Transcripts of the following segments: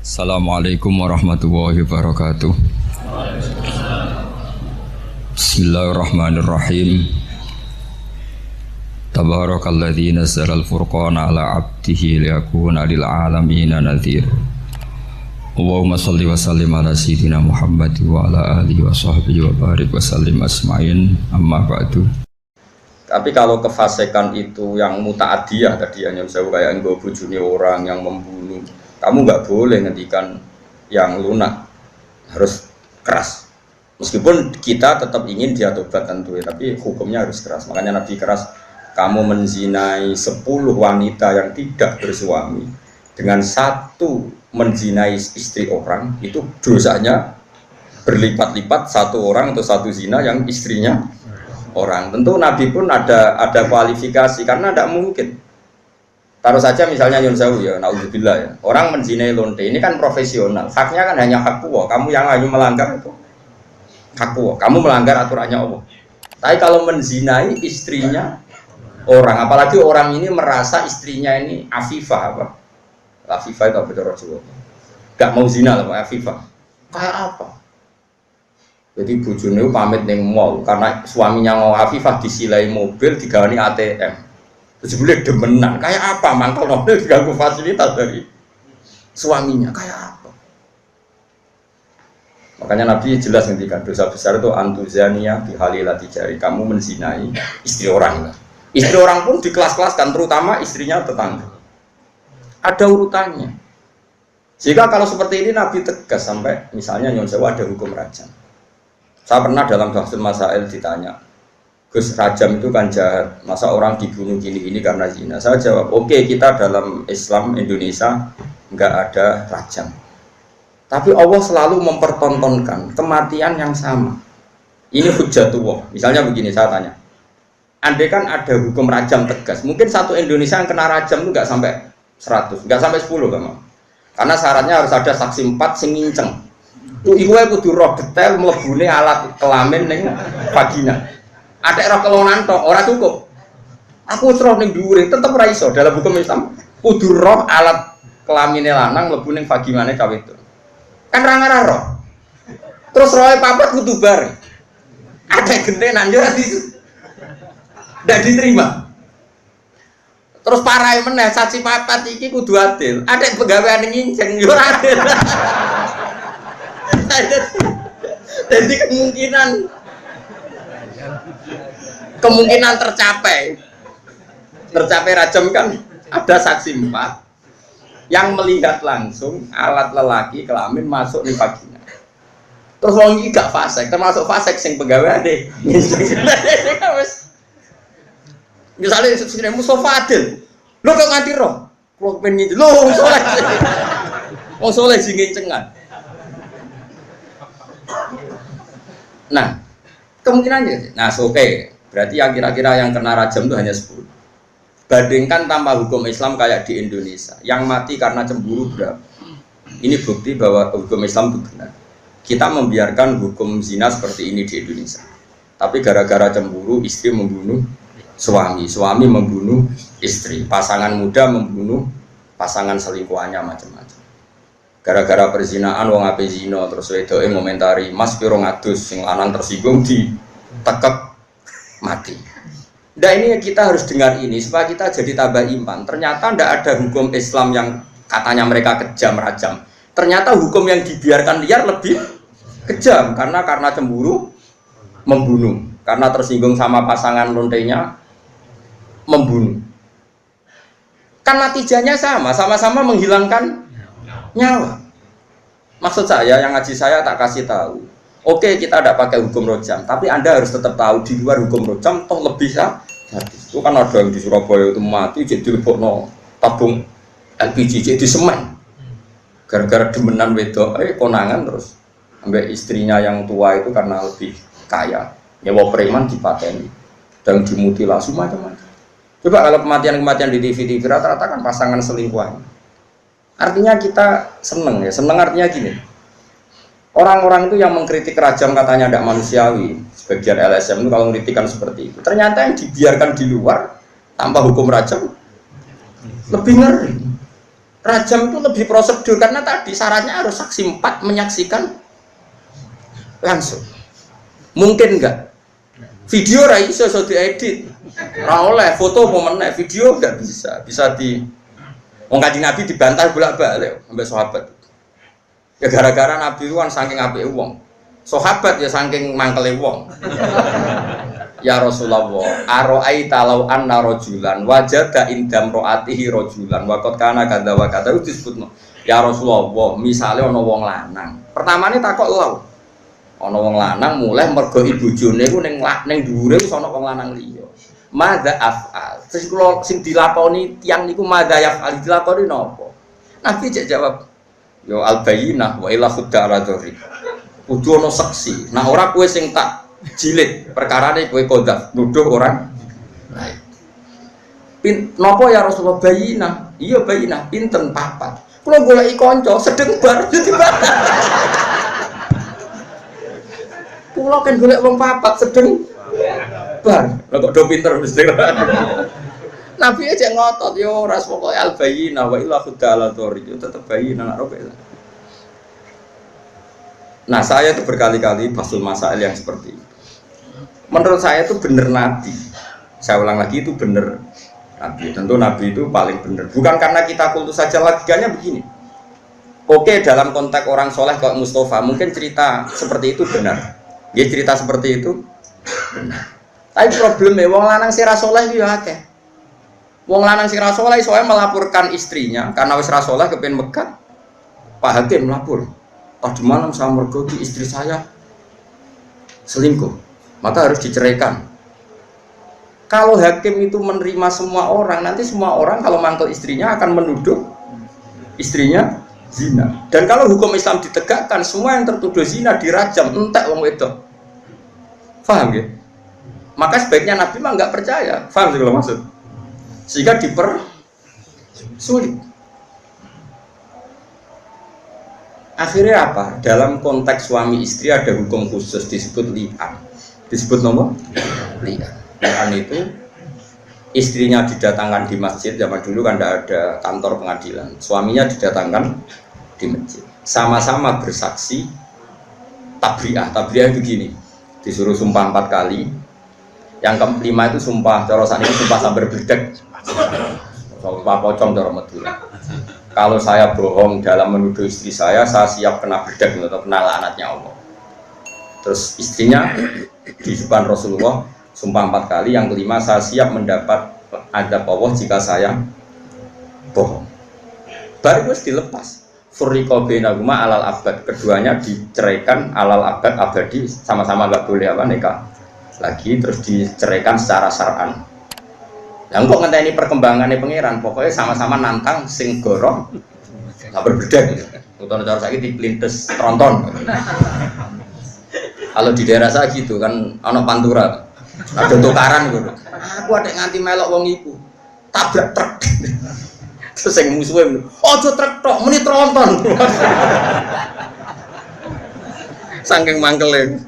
Assalamualaikum warahmatullahi wabarakatuh. Bismillahirrahmanirrahim. Tabarakalladzi nazzala al-furqana ala 'abdihi liyakuna lil 'alamina nadhir. Allahumma shalli wa sallim ala sayyidina Muhammad wa ala alihi wa sahbihi wa barik wa sallim asma'in, amma ba'du. Tapi kalau kefasikan itu yang muta'adiyah tadi, yang saya kayak nggo bojone orang yang membunuh, kamu nggak boleh ngendikan yang lunak, harus keras. Meskipun kita tetap ingin dia tobat tentu ya, tapi hukumnya harus keras. Makanya Nabi keras, kamu menzinai 10 wanita yang tidak bersuami dengan satu menzinai istri orang, itu dosanya berlipat-lipat satu orang atau satu zina yang istrinya orang. Tentu Nabi pun ada kualifikasi, karena tidak mungkin. Taruh saja misalnya Yun Sewu ya, naudzubillah ya, orang menzinai lonte, ini kan profesional, haknya kan hanya hak Allah, kamu yang hanya melanggar itu hak Allah, kamu melanggar aturannya Allah. Tapi kalau menzinai istrinya orang, apalagi orang ini merasa istrinya ini afifah, apa? Afifah itu apa cara Jawa? Gak mau zina lah, afifah. Kayak apa? Jadi bojone pamit ning mall karena suaminya mau afifah, disilai mobil, digawani ATM. Terus boleh demenan, kayak apa? Mangkel mobil diganggu fasilitas dari suaminya, kayak apa? Makanya Nabi jelas ngendikan dosa besar itu antuzania bihalilati jari, kamu menzinai istri orang. Istri orang pun di kelas-kelaskan, terutama istrinya tetangga. Ada urutannya. Jika kalau seperti ini Nabi tegas sampai misalnya Nyon Sewu ada hukum rajam. Saya pernah dalam Bahsul Masail ditanya, Gus, rajam itu kan jahat, masa orang dibunuh gini-gini karena zina? Saya jawab, oke, kita dalam Islam Indonesia nggak ada rajam, tapi Allah selalu mempertontonkan kematian yang sama. Ini hujjatullah. Misalnya begini, saya tanya, andai kan ada hukum rajam tegas, mungkin satu Indonesia yang kena rajam itu nggak sampai 100, nggak sampai 10 kan? Karena syaratnya harus ada saksi 4 sing nginceng. Iku kudu roh detail mlebune alat kelamin ning vagina. Ada roh kelonan tok ora cukup. Aku roh ning dhuwure tetep ora iso. Dalam hukum Islam kudu roh alat kelamine lanang mlebu ning vaginane cawe itu. Kan ra ngarah roh. Terus rohe papat kudu bareng. Ada gentenan yo ndak diterima. Terus parahe meneh saksi papat iki kudu adil. Ada pegawean nginceng yo ora adil. Jadi kemungkinan tercapai rajam kan ada saksi 4 yang melihat langsung alat lelaki kelamin masuk di vagina. Terus wong iki gak fasik, termasuk fasik sing pegawai misalnya sini Mustafa Adil, lo kok nganti roh, lo pengen lo soleh sing ngencengan. Nah, kemungkinannya, oke. Berarti yang kira-kira yang kena rajam itu hanya 10. Bandingkan tanpa hukum Islam kayak di Indonesia, yang mati karena cemburu berapa? Ini bukti bahwa hukum Islam itu benar. Kita membiarkan hukum zina seperti ini di Indonesia. Tapi gara-gara cemburu, istri membunuh suami, suami membunuh istri, pasangan muda membunuh pasangan selingkuhannya, macam-macam. Gara-gara perzinaan wong ape zina terus wedoke ngomentari, "Mas piro ngadus?" Sing lanang tersinggung ditekek mati. Nah, ini kita harus dengar ini supaya kita jadi tambah iman. Ternyata tidak ada hukum Islam yang katanya mereka kejam rajam. Ternyata hukum yang dibiarkan liar lebih kejam karena cemburu membunuh, karena tersinggung sama pasangan lontenya membunuh. Kan natijanya sama-sama menghilangkan nyawa. Maksud saya, yang ngaji saya tak kasih tahu. Oke, kita tidak pakai hukum rojam, tapi Anda harus tetap tahu di luar hukum rojam toh lebih sadis. Itu kan ada yang di Surabaya itu mati jadi lebokno tabung LPG jadi semen. Gara-gara demenan wedok, konangan terus ambek istrinya yang tua itu karena lebih kaya. Nyewa preman dipateni dan dimutilasi macam-macam. Coba kalau kematian-kematian di TV rata-rata kan pasangan selingkuhan. Artinya kita seneng ya, seneng artinya gini. Orang-orang itu yang mengkritik rajam katanya tidak manusiawi, sebagian LSM itu kalau mengkritikan seperti itu. Ternyata yang dibiarkan di luar tanpa hukum rajam lebih ngeri. Rajam itu lebih prosedur karena tadi syaratnya harus saksi 4 menyaksikan langsung. Mungkin enggak? Video ra iso diedit. Ora oleh foto apa meneh, video enggak bisa. Bisa di wong Kanjeng Nabi dibantah bolak-balik sampai sahabat. Ya gara-gara Nabi itu kan saking apike wong. Sahabat ya saking mangkele wong. Ya Rasulullah, aro'aita law anna rajulan wajada indam ro'atihi rajulan wa qad kana kadza wa kadza disebutno. Ya Rasulullah, misale ana wong lanang. Pertamane takok law. Ana wong lanang mulai mergo ibojone ku ning dhuwure wis ana wong lanang liya. Madza af'al. Terus kula sing dilakoni tiyang niku madza yaf'al dilakoni napa? Nabi cek jawab, yo al-bayyinah wa ila khudda radhari. Kudu ana saksi. Nah ora kowe sing tak jilid perkarane kowe kodaf nuduh orang lain. Napa ya Rasulullah bayinah? Iya bayinah, pinten papat. Kula goleki kanca sedeng bar dadi batal. Kula kan golek wong papat sedeng bar. Lah kok do pinter mesti. Nabi aja ngotot yo ora pokoke al bayinah wa illa khudala tori yo tetep bayinah nak robek. Nah, saya itu berkali-kali basul masail yang seperti itu. Menurut saya itu benar Nabi. Saya ulang lagi itu benar Nabi. Tentu Nabi itu paling benar. Bukan karena kita kultus saja, logikanya begini. Oke, dalam konteks orang soleh kayak Mustafa, mungkin cerita seperti itu benar. Dia cerita seperti itu benar. Tapi problemnya, wong lanang sira soleh itu ya akeh. Wong lanang sira soleh soalnya melaporkan istrinya karena wis ra soleh kepen megat. Pak Hakim melapor. Tadi malam sama mergoti istri saya selingkuh, maka harus diceraikan. Kalau hakim itu menerima semua orang, nanti semua orang kalau mangkel istrinya akan menuduh istrinya zina. Dan kalau hukum Islam ditegakkan, semua yang tertuduh zina dirajam, entek wong wedok. Paham ya? Maka sebaiknya Nabi mah nggak percaya. Paham sih kalau maksud? Sehingga dipersulit. Akhirnya apa? Dalam konteks suami istri ada hukum khusus disebut li'an. Disebut nomor li'an. Li'an itu istrinya didatangkan di masjid, zaman dulu kan tidak ada kantor pengadilan. Suaminya didatangkan di masjid. Sama-sama bersaksi tabri'ah. Tabri'ah begini. Disuruh sumpah 4 kali. Yang kelima itu sumpah, cara saat ini sumpah sambar bledek. Sumpah pocong cara Madura. Kalau saya bohong dalam menuduh istri saya siap kena bedak atau kena laknatnya Allah. Terus istrinya di depan Rasulullah sumpah 4 kali, yang kelima saya siap mendapat adab Allah jika saya bohong. Baru harus dilepas. Furriqa bainahuma alal abad, keduanya diceraikan alal abad abadi, sama-sama nggak boleh apa nikah lagi, terus diceraikan secara syar'an. Yang kok ngenteni perkembangannya pangeran, pokoknya sama-sama nantang sing gorong tak berbeda gitu. Utara cara saya dipelintes tronton. Kalau di daerah saya gitu kan, anak pantura, ada tukaran gitu. Aku ada nganti melok wong iku, tabrak truk. Terus yang musuhnya, ojo truk tok, meni tronton. Saking mangkelnya,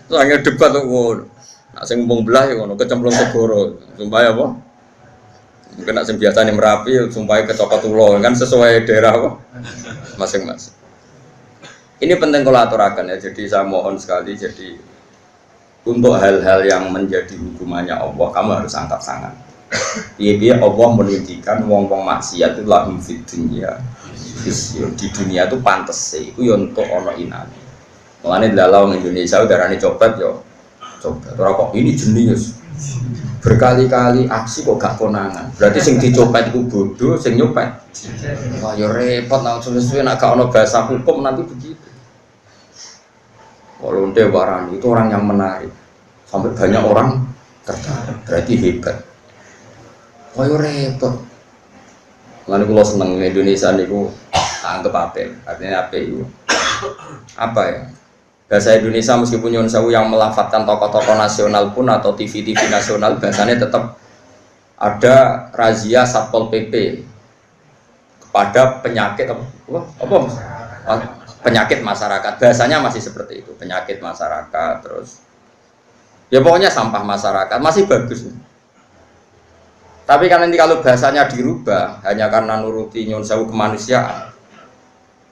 saking debat tuh. Nak sing mbong belah ya ngono kecemplung segoro. Sumpah apa? Mungkin nak sing biasane Merapi sumpah kecokot ulo kan sesuai daerah apa masing-masing. Ini penting kalau aturakan ya. Jadi saya mohon sekali, jadi untuk hal-hal yang menjadi hukumannya Allah kamu harus angkat tangan. Iya Allah menunjukkan wong-wong maksiat itu lahum fid dunya. Di dunia itu pantes sih. Itu ya untuk ono inane. Mulane dalam Indonesia udarane copet yo. Coba, kok ini jenius berkali-kali aksi kok gak konangan, berarti sing dicopet itu bodoh, sing nyopet wah ya repot, langsung sesuai nak gak ono bahasa hukum nanti begitu. Kalau Warani itu orang yang menarik sampai banyak orang tertarik, berarti hebat. Wah ya repot. Lalu kalau seneng Indonesia niku anggap apa? Artinya apa itu? Apa ya? Bahasa Indonesia meskipun nyuwun sewu yang melafatkan tokoh-tokoh nasional pun atau TV-TV nasional, bahasanya tetap ada razia Satpol PP kepada penyakit apa penyakit masyarakat. Bahasanya masih seperti itu, penyakit masyarakat, terus ya pokoknya sampah masyarakat masih bagus. Tapi kan nanti kalau bahasanya dirubah hanya karena nuruti nyun sewu kemanusiaan,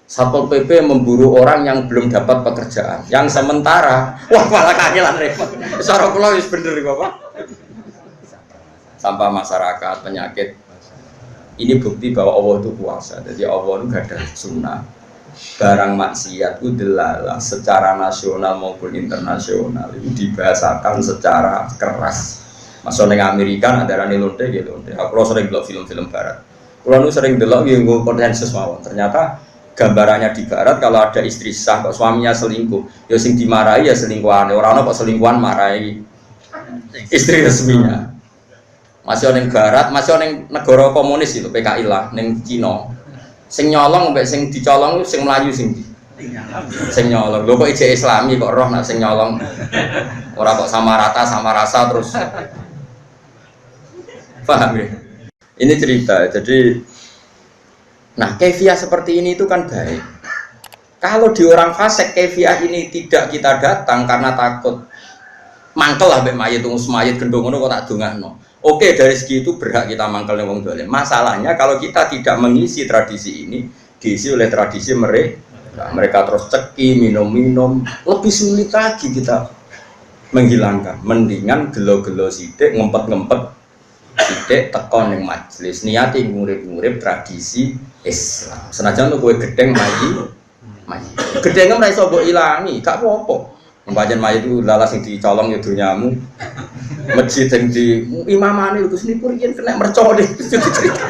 Satpol PP memburu orang yang belum dapat pekerjaan, yang sementara, wah malah kangelan repot. Cara kula wis bener iki Bapak. Sampah masyarakat, penyakit. Ini bukti bahwa Allah itu kuasa. Jadi Allah itu gak ada sunnah. Barang maksiat itu delalah secara nasional maupun internasional itu dibahasakan secara keras. Masuk ke Amerika ada rani lonte gitu. Aku sering delok film-film barat. Kalau nu sering delok yang konsensus mawon. Ternyata gambarannya di barat kalau ada istri sah kok suaminya selingkuh, ya sing dimarahi ya selingkuhan. Orang kok selingkuhan marahi istri resminya. Masih orang barat, masih orang negara komunis itu PKI lah, neng Cina. Sing nyolong mbek sing dicolong sing melayu sing nyolong. Lho kok ijek Islami kok roh nak sing nyolong. Ora kok sama rata sama rasa terus. Paham ya? Ini cerita. Jadi nah, kefiah seperti ini itu kan baik. Kalau di orang fasik kefiah ini tidak kita datang karena takut mangkel lah mbek mayit tunggu semayit gendong ngono kok tak dongakno. Oke, dari segi itu berhak kita mangkel ning wong dolim. Masalahnya kalau kita tidak mengisi tradisi ini, diisi oleh tradisi mereka. Mereka terus ceki, minum-minum, lebih sulit lagi kita menghilangkan. Mendingan gelo-gelo sithik, ngempet-ngempet sithik teko ning majelis niati ngurip-ngurip tradisi Islam. Senajan tuh kowe gedeng mayi. Gedenge ora iso mbok ilangi, gak apa-apa. Pancen mayit itu lalas sing dicolong ya dunyamu. Masjid yang di imamane Gus Nipur yen kena mercon iki cerita.